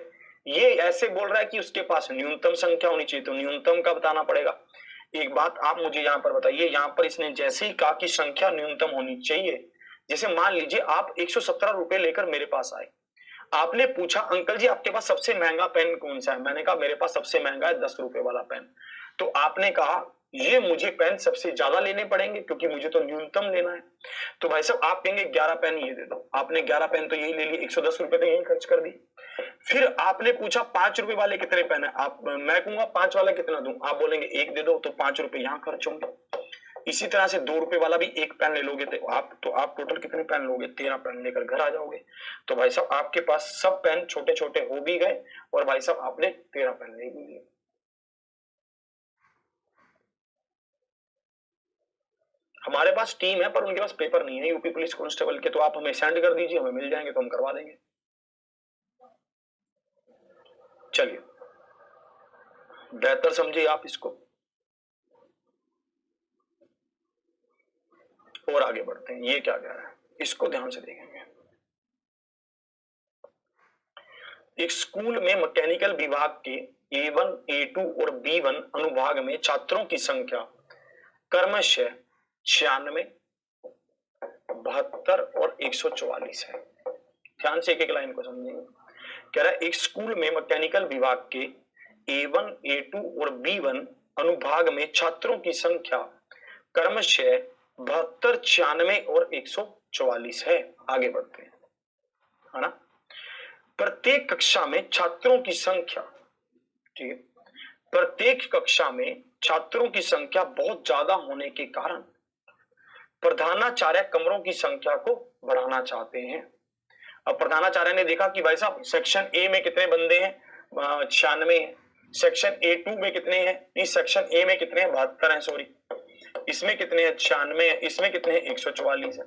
ये ऐसे बोल रहा है कि उसके पास न्यूनतम संख्या होनी चाहिए, तो न्यूनतम का बताना पड़ेगा। एक बात आप मुझे यहां पर बताइए, यहां पर इसने जैसे ही कहा कि संख्या न्यूनतम होनी चाहिए, जैसे मान लीजिए आप 117 रुपए लेकर मेरे पास आए, आपने पूछा अंकल जी आपके पास सबसे महंगा पेन कौन सा है, मैंने कहा मेरे पास सबसे महंगा है 10 रुपए वाला पेन। तो आपने कहा ये मुझे पेन सबसे ज्यादा लेने पड़ेंगे क्योंकि मुझे तो न्यूनतम लेना है। तो भाई साहब आप कहेंगे 11 पेन ये दे दो, आपने 11 पेन तो यही ले लिए, 110 रुपए तो यही खर्च कर दी। फिर आपने पूछा 5 रुपए वाले कितने पेन है, मैं कहूंगा 5 वाला कितना दूं, आप बोलेंगे 1 दे दो, तो 5 रुपए यहां खर्च होंगे। इसी तरह से 2 रुपए वाला भी एक पेन ले लोगे तो आप टोटल कितने पेन लोगे, 13 पेन लेकर घर आ जाओगे। तो भाई साहब आपके पास सब पेन छोटे छोटे हो भी गए और भाई साहब आपने 13 पेन ले भी लिए। हमारे पास टीम है पर उनके पास पेपर नहीं है यूपी पुलिस कांस्टेबल के, तो आप हमें सेंड कर दीजिए, हमें मिल जाएंगे तो हम करवा देंगे। चलिए बेहतर समझिए आप इसको और आगे बढ़ते हैं। ये क्या कह रहा है इसको ध्यान से देखेंगे। एक स्कूल में मैकेनिकल विभाग के A1, A2 और B1 अनुभाग में छात्रों की संख्या क्रमशः 96, 72 और 144 है। ध्यान से एक एक लाइन को समझेंगे। कह रहा है एक स्कूल में मैकेनिकल विभाग के A1, A2 और B1 अनुभाग में छात्रों की संख्या क्रमशः 72, 96 और 144 है। आगे बढ़ते हैं, है ना। प्रत्येक कक्षा में छात्रों की संख्या, ठीक है, प्रत्येक कक्षा में छात्रों की संख्या बहुत ज्यादा होने के कारण प्रधानाचार्य कमरों की संख्या को बढ़ाना चाहते हैं। अब प्रधानाचार्य ने देखा कि भाई साहब सेक्शन ए में कितने बंदे हैं, 96 है, सेक्शन A2 में कितने हैं, नहीं सेक्शन ए में कितने हैं, 72 है, सॉरी इसमें कितने हैं, 96 है, इसमें कितने हैं, 144 है।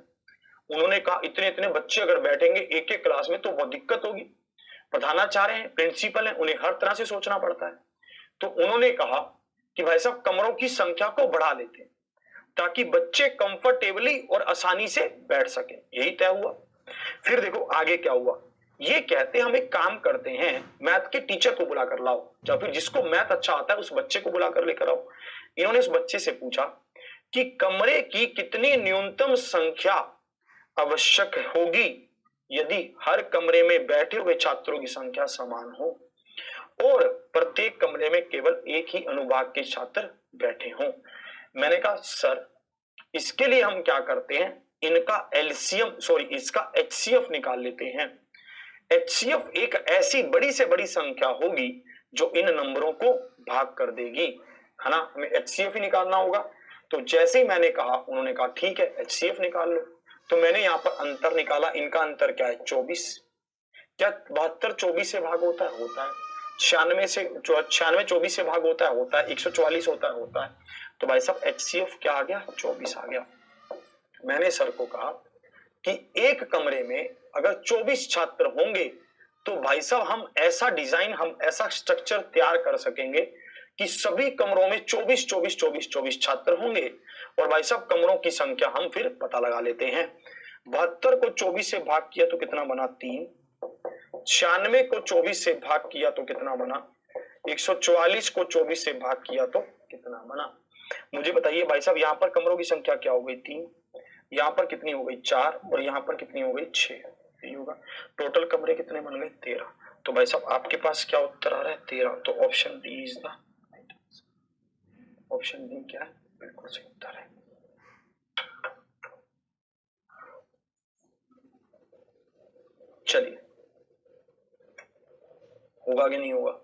उन्होंने कहा इतने इतने बच्चे अगर बैठेंगे एक एक क्लास में तो बहुत दिक्कत होगी। प्रधानाचार्य हैं, प्रिंसिपल हैं, उन्हें हर तरह से सोचना पड़ता है। तो उन्होंने कहा कि भाई साहब कमरों की संख्या को बढ़ा लेते हैं ताकि बच्चे कंफर्टेबली और आसानी से बैठ सके, यही तय हुआ। फिर देखो आगे क्या हुआ, ये कहते हम एक काम करते हैं मैथ के टीचर को बुला कर लाओ, या फिर जिसको मैथ अच्छा आता है उस बच्चे को बुला कर लेकर आओ। इन्होंने उस बच्चे से पूछा कि कमरे की कितनी न्यूनतम संख्या आवश्यक होगी यदि हर कमरे में बैठे हुए छात्रों की संख्या समान हो और प्रत्येक कमरे में केवल एक ही अनुभाग के छात्र बैठे हों। मैंने कहा सर इसके लिए हम क्या करते हैं, इनका एलसीएम सॉरी इसका एचसीएफ निकाल लेते हैं। एचसीएफ एक ऐसी बड़ी से बड़ी संख्या होगी जो इन नंबरों को भाग कर देगी, है ना। हमें एचसीएफ ही निकालना होगा। तो जैसे ही मैंने कहा उन्होंने कहा ठीक है एचसीएफ निकाल लो। तो मैंने यहाँ पर अंतर निकाला, इनका अंतर क्या है, 24। क्या 72 24 से भाग होता है, होता है। 96 24 से भाग होता है, 144 होता है। तो भाई साहब एचसीएफ क्या आ गया, 24 आ गया। मैंने सर को कहा कि एक कमरे में अगर 24 छात्र होंगे तो भाई साहब हम ऐसा डिजाइन, हम ऐसा स्ट्रक्चर तैयार कर सकेंगे कि सभी कमरों में 24 24 24 24 छात्र होंगे। और भाई साहब कमरों की संख्या हम फिर पता लगा लेते हैं। 72 को 24 से भाग किया तो कितना बना 3, 96 को 24 से भाग किया तो कितना बना 144 को 24 से भाग किया तो कितना बना। मुझे बताइए भाई साहब यहाँ पर कमरों की संख्या क्या हो गई 3, यहाँ पर कितनी हो गई 4 और यहाँ पर कितनी हो गई 6, यही होगा। टोटल कमरे कितने बन गए 13। तो भाई साहब आपके पास क्या उत्तर आ रहा है 13। तो option D is the, option D क्या है, बिल्कुल सही उत्तर है। चलिए होगा कि नहीं होगा।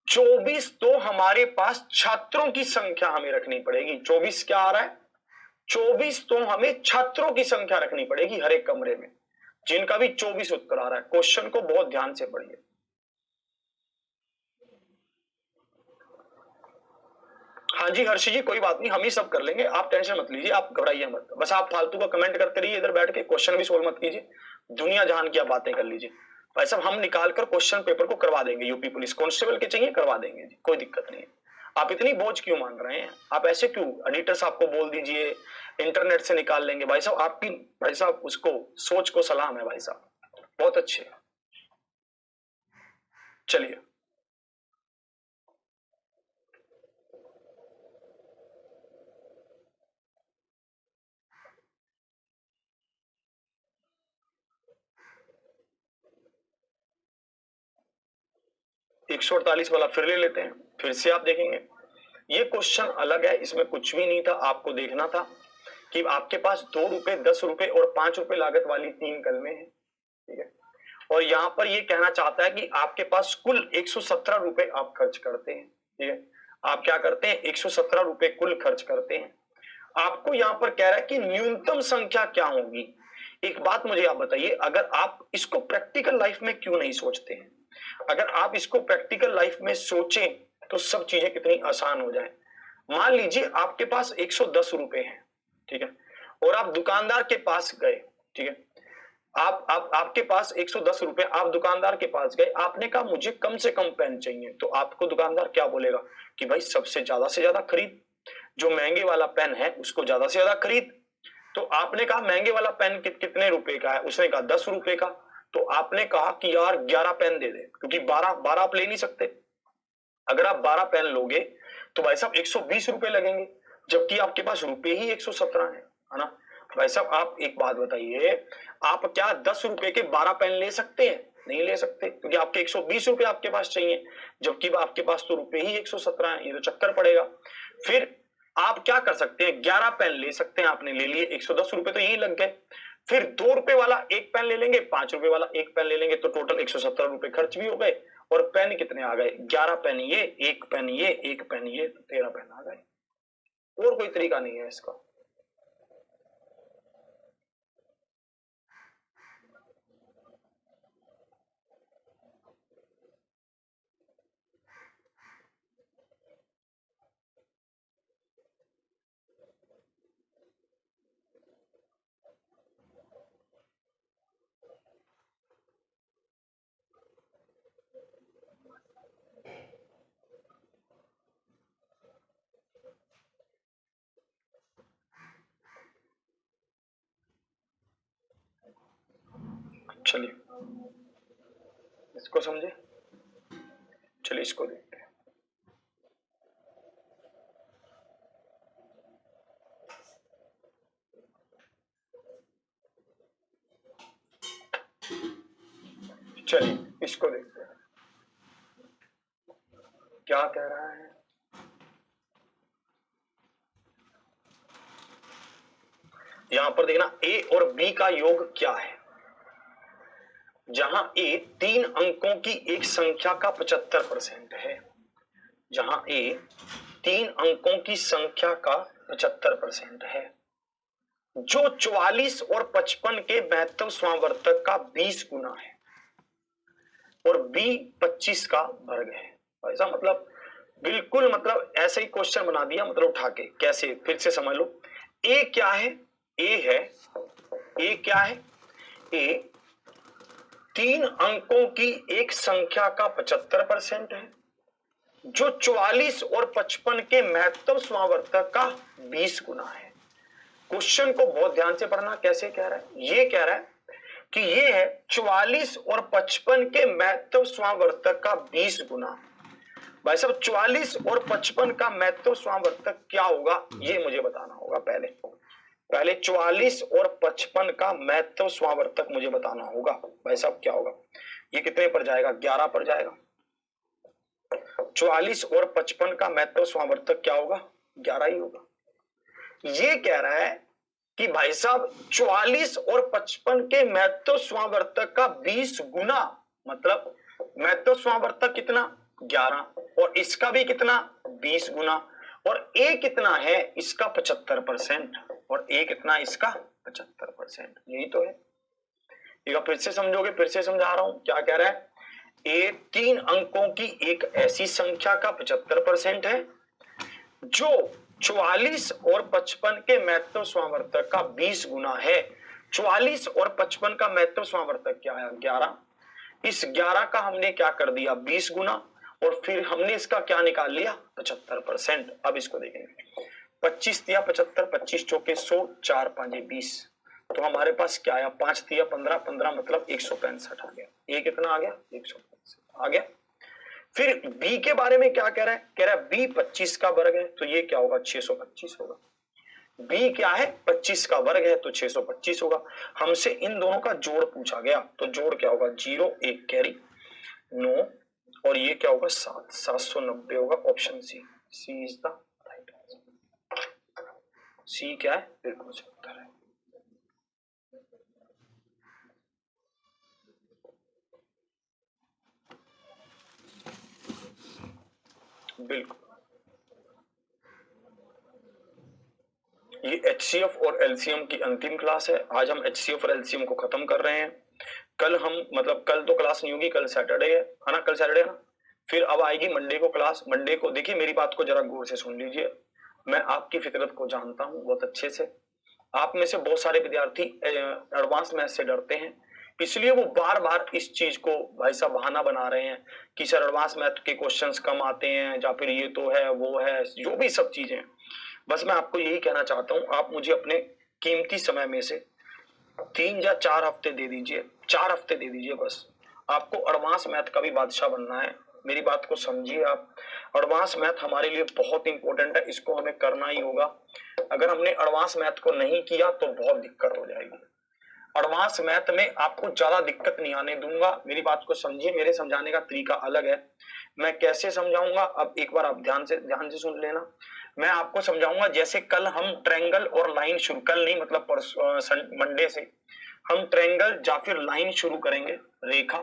24 तो हमारे पास छात्रों की संख्या हमें रखनी पड़ेगी। 24 क्या आ रहा है 24 तो हमें छात्रों की संख्या रखनी पड़ेगी हर एक कमरे में, जिनका भी 24 उत्तर आ रहा है। क्वेश्चन को बहुत ध्यान से पढ़िए। हाँ जी हर्षी जी कोई बात नहीं, हम ही सब कर लेंगे, आप टेंशन मत लीजिए, आप घबराइए मत। बस आप फालतू का कमेंट करते रहिए इधर बैठ के, क्वेश्चन भी सोल्व मत कीजिए, दुनिया जहान की आप बातें कर लीजिए। भाई साहब हम निकाल कर क्वेश्चन पेपर को करवा देंगे, यूपी पुलिस कांस्टेबल के चाहिए करवा देंगे जी, कोई दिक्कत नहीं है। आप इतनी बोझ क्यों मान रहे हैं, आप ऐसे क्यों, एडिटर साहब को बोल दीजिए इंटरनेट से निकाल लेंगे। भाई साहब आपकी, भाई साहब उसको सोच को सलाम है भाई साहब, बहुत अच्छे। चलिए 148 वाला फिर ले लेते हैं, फिर से आप देखेंगे ये क्वेश्चन अलग है, इसमें कुछ भी नहीं था। आपको देखना था कि आपके पास 2 रुपए 10 रुपए और 5 रुपए लागत वाली 3 कलमें हैं, ठीक है। और यहां पर ये कहना चाहता है कि आपके पास कुल 117 रुपए आप खर्च करते हैं, ठीक है। आप क्या करते हैं 117 रुपए कुल खर्च करते हैं। आपको यहां पर कह रहा है कि न्यूनतम संख्या क्या होगी। एक बात मुझे आप बताइए, अगर आप इसको प्रैक्टिकल लाइफ में क्यों नहीं सोचते हैं। अगर आप इसको प्रैक्टिकल लाइफ में सोचें तो सब चीजें कितनी आसान हो जाए। मान लीजिए आपके पास 110 रुपए हैं, ठीक है, और आप दुकानदार के पास गए, ठीक है। आप आपके पास 110 रुपए, आप दुकानदार के पास गए, आपने कहा मुझे कम से कम पेन चाहिए, तो आपको दुकानदार क्या बोलेगा कि भाई सबसे ज्यादा से ज्यादा खरीद, जो महंगे वाला पेन है उसको ज्यादा से ज्यादा खरीद। तो आपने कहा महंगे वाला पेन कितने रुपए का है, उसने कहा 10 रुपए का। तो आपने कहा कि यार 11 पेन दे दे, क्योंकि 12 आप ले नहीं सकते। अगर आप 12 पेन लोगे तो भाई साहब 120 रुपए लगेंगे, जबकि आपके पास रुपए ही 117 है ना। भाई साहब आप एक बात बताइए, आप क्या 10 रुपए के 12 पेन ले सकते हैं, नहीं ले सकते, क्योंकि आपके 120 रुपए आपके पास चाहिए, जबकि आपके पास तो रुपए ही 117 है, ये तो चक्कर पड़ेगा। फिर आप क्या कर सकते हैं 11 पेन ले सकते हैं, आपने ले लिए 110 रुपए तो यही लग गए। फिर 2 रुपए वाला एक पेन ले लेंगे, 5 रुपए वाला एक पेन ले लेंगे, तो टोटल 117 रुपए खर्च भी हो गए। और पेन कितने आ गए 11 पेन ये, एक पेन ये, एक पेन ये, तो 13 पेन आ गए। और कोई तरीका नहीं है इसका। चलिए इसको समझे, चलिए इसको देखते हैं। चलिए इसको देखते हैं क्या कह रहा है। यहां पर देखना ए और बी का योग क्या है। जहां ए 3 अंकों की एक संख्या का 75% है, जहां ए 3 अंकों की संख्या का 75% है, जो 44 और 55 के महत्व स्वावर्तक का 20 गुना है, और बी 25 का वर्ग है। ऐसा मतलब बिल्कुल, मतलब ऐसे ही क्वेश्चन बना दिया, मतलब उठा के। कैसे, फिर से समझ लो। ए क्या है, ए है, ए क्या है, ए 3 अंकों की एक संख्या का 75% है जो 44 और 55 के महत्तम समावर्तक का 20 गुना है। क्वेश्चन को बहुत ध्यान से पढ़ना। कैसे कह रहा है? ये कह रहा है कि ये है 44 और 55 के महत्तम समावर्तक का 20 गुना। भाई साहब 44 और 55 का महत्तम समावर्तक क्या होगा ये मुझे बताना होगा। पहले 44 और 55 का महत्तम समावर्तक मुझे बताना होगा। भाई साहब क्या होगा? ये कितने पर जाएगा? 11 पर जाएगा। 44 और 55 का महत्तम समावर्तक क्या होगा? 11 ही होगा। ये कह रहा है कि भाई साहब 44 और 55 के महत्तम समावर्तक का 20 गुना, मतलब महत्तम समावर्तक कितना? 11, और इसका भी कितना? 20 गुना, और ए कितना है? इसका 75%, और ए कितना? इसका 75%। यही तो है। एक फिर से समझोगे, फिर से समझा रहा हूं। क्या कह रहा है? ए 3 अंकों की एक ऐसी संख्या का 75% है जो 44 और 55 के महत्तम समावर्तक का 20 गुना है। 44 और 55 का महत्तम समावर्तक क्या है? 11। इस 11 का हमने क्या कर दिया? 20 गुना, और फिर हमने इसका क्या निकाल लिया? 75%। अब इसको देखेंगे। 25 दिया 75, 25 चौके 100, 4 5 20, तो हमारे पास क्या आया? 5 दिया 15, 15 मतलब 165 आ गया। ये कितना आ गया? 165 आ गया। फिर b के बारे में क्या कह रहा है? कह रहा है b 25 का वर्ग है, तो ये क्या होगा? 625 होगा। b क्या है? 25 का वर्ग है तो 625 होगा। हमसे इन दोनों का जोड़ पूछा गया, तो जोड़ क्या होगा? 0 1 कैरी 9, और ये क्या होगा? 7, 790 होगा। Option C, C is the right answer. C क्या है? बिल्कुल सही उत्तर है। बिल्कुल। ये HCF और LCM की अंतिम क्लास है। आज हम HCF और LCM को खत्म कर रहे हैं। कल हम, मतलब कल तो क्लास नहीं होगी, कल सैटरडे है ना? कल सैटरडे है ना? फिर अब आएगी मंडे को क्लास। मंडे को देखिए, मेरी बात को जरा गौर से सुन लीजिए। मैं आपकी फितरत को जानता हूं बहुत अच्छे से। आप में से बहुत सारे विद्यार्थी एडवांस मैथ से डरते हैं, इसलिए वो बार बार इस चीज को भाई साहब बहाना बना रहे हैं कि सर एडवांस मैथ के क्वेश्चंस कम आते हैं, या फिर ये तो है वो है, जो भी सब चीजें। बस मैं आपको यही कहना चाहता हूं, आप मुझे अपने कीमती समय में से 3 या 4 हफ्ते दे दीजिए, 4 हफ्ते दे दीजिए बस। आपको एडवांस मैथ का भी बादशाह बनना है। मेरी बात को समझिए आप। एडवांस मैथ हमारे लिए बहुत इंपॉर्टेंट है, इसको हमें करना ही होगा। अगर हमने एडवांस मैथ को नहीं किया तो बहुत दिक्कत हो जाएगी। एडवांस मैथ में आपको ज्यादा दिक्कत नहीं आने दूंगा। मेरी बात को समझिए, मेरे समझाने का तरीका अलग है। मैं कैसे समझाऊंगा, अब एक बार आप ध्यान से सुन लेना। मैं आपको समझाऊंगा जैसे कल हम ट्रायंगल और लाइन शुरू, कल नहीं मतलब मंडे से हम ट्रायंगल या फिर लाइन शुरू करेंगे, रेखा।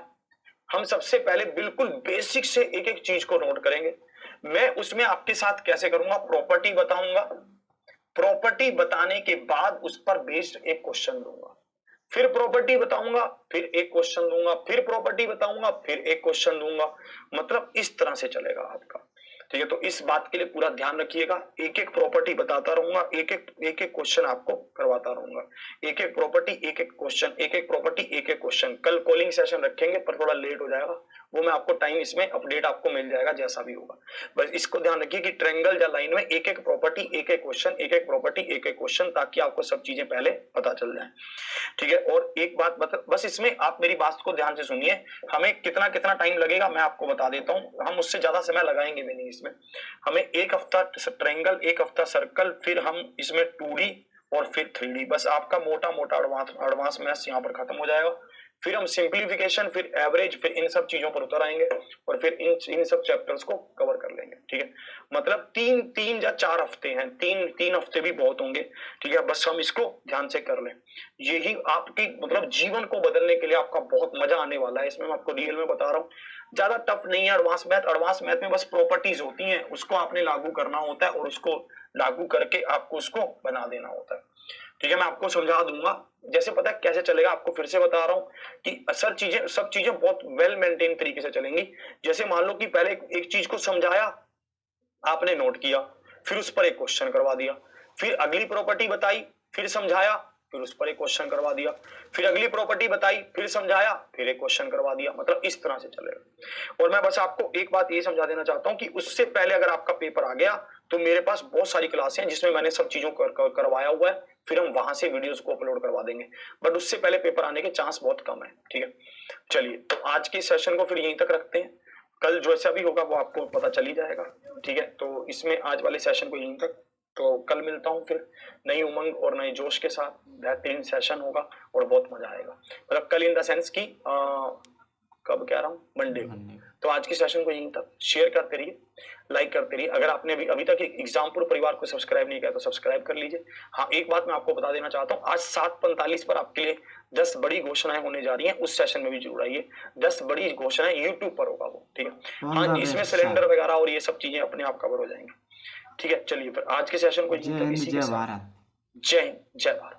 हम सबसे पहले बिल्कुल बेसिक से एक एक चीज को नोट करेंगे। मैं उसमें आपके साथ कैसे करूंगा? प्रॉपर्टी बताऊंगा। प्रॉपर्टी बताने के बाद उस पर बेस्ड एक क्वेश्चन दूंगा, फिर प्रॉपर्टी बताऊंगा, फिर एक क्वेश्चन दूंगा, फिर प्रॉपर्टी बताऊंगा, फिर एक क्वेश्चन दूंगा। मतलब इस तरह से चलेगा आपका। ठीक है, तो इस बात के लिए पूरा ध्यान रखिएगा। एक एक प्रॉपर्टी बताता रहूंगा, एक एक क्वेश्चन आपको करवाता रहूंगा। एक एक प्रॉपर्टी, एक एक क्वेश्चन, एक एक प्रॉपर्टी, एक एक क्वेश्चन। कल कॉलिंग सेशन रखेंगे पर थोड़ा लेट हो जाएगा, वो मैं आपको टाइम इसमें अपडेट आपको मिल जाएगा जैसा भी होगा। बस इसको ध्यान रखिए कि ट्रायंगल या लाइन में एक एक प्रॉपर्टी, एक एक क्वेश्चन, एक एक प्रॉपर्टी, एक एक क्वेश्चन, ताकि आपको सब चीजें पहले पता चल जाए। ठीक है, और एक बात बस इसमें आप मेरी बात को ध्यान से सुनिए। हमें कितना कितना टाइम लगेगा मैं आपको बता देता हूं। हम उससे ज्यादा समय लगाएंगे भी नहीं इसमें। हमें एक हफ्ता ट्रायंगल, एक हफ्ता सर्कल, फिर हम इसमें 2D और फिर 3D। बस आपका मोटा मोटा एडवांस मैथ्स यहाँ पर खत्म हो जाएगा। फिर हम सिंप्लीफिकेशन, फिर एवरेज, फिर इन सब चीजों पर उतर आएंगे, और फिर इन सब चैप्टर्स को कवर कर लेंगे। ठीक है, मतलब 3 या 4 हफ्ते हैं, 3 हफ्ते भी बहुत होंगे। ठीक है, बस हम इसको ध्यान से कर लें। यही आपकी मतलब जीवन को बदलने के लिए आपका बहुत मजा आने वाला है। इसमें मैं आपको रियल में बता रहा हूँ, ज्यादा टफ नहीं है एडवांस मैथ। एडवांस मैथ में बस प्रॉपर्टीज होती हैं, उसको आपने लागू करना होता है, और उसको लागू करके आपको उसको बना देना होता है। ठीक है, मैं आपको समझा दूंगा। जैसे पता है कैसे चलेगा, आपको फिर से बता रहा हूं कि सब चीजें बहुत वेल मेंटेन तरीके से चलेंगी। जैसे मान लो कि पहले एक चीज को समझाया, आपने नोट किया, फिर उस पर एक क्वेश्चन करवा दिया, फिर अगली प्रॉपर्टी बताई, फिर समझाया, फिर उस पर एक क्वेश्चन करवा दिया, फिर अगली प्रॉपर्टी बताई, फिर समझाया, फिर एक क्वेश्चन करवा दिया, मतलब इस तरह से चलेगा। और मैं बस आपको एक बात ये समझा देना चाहता हूं कि उससे पहले अगर आपका पेपर आ गया तो मेरे पास बहुत सारी क्लासें हैं जिसमें मैंने सब चीजों को करवाया हुआ है, फिर हम वहां से वीडियोस को अपलोड करवा देंगे, बट उससे पहले पेपर आने के चांस बहुत कम है। ठीक है, चलिए तो आज के सेशन को फिर यहीं तक रखते हैं, कल जैसा भी होगा वो आपको पता चल ही जाएगा। ठीक है, तो इसमें आज वाले सेशन को यहीं तक, तो कल मिलता हूँ फिर नई उमंग और नए जोश के साथ, बेहतरीन सेशन होगा और बहुत मजा आएगा। मतलब कल इन द सेंस की कब कह रहा हूँ, मंडे को। तो आज की सेशन को यहीं तक, शेयर करते रहिए, लाइक करते रहिए। अगर आपने अभी तक एग्जामपुर परिवार को सब्सक्राइब नहीं किया तो सब्सक्राइब कर लीजिए। हाँ, एक बात मैं आपको बता देना चाहता हूँ, आज 7:45 पर आपके लिए 10 बड़ी घोषणाएं होने जा रही हैं, उस सेशन में भी जरूर आइए। 10 बड़ी घोषणाएं यूट्यूब पर होगा वो। ठीक है, हाँ, इसमें सिलेंडर वगैरह और ये सब चीजें अपने आप कवर हो जाएंगी। ठीक है, चलिए फिर आज के सेशन को इसी के साथ, जय हिंद, जय भारत।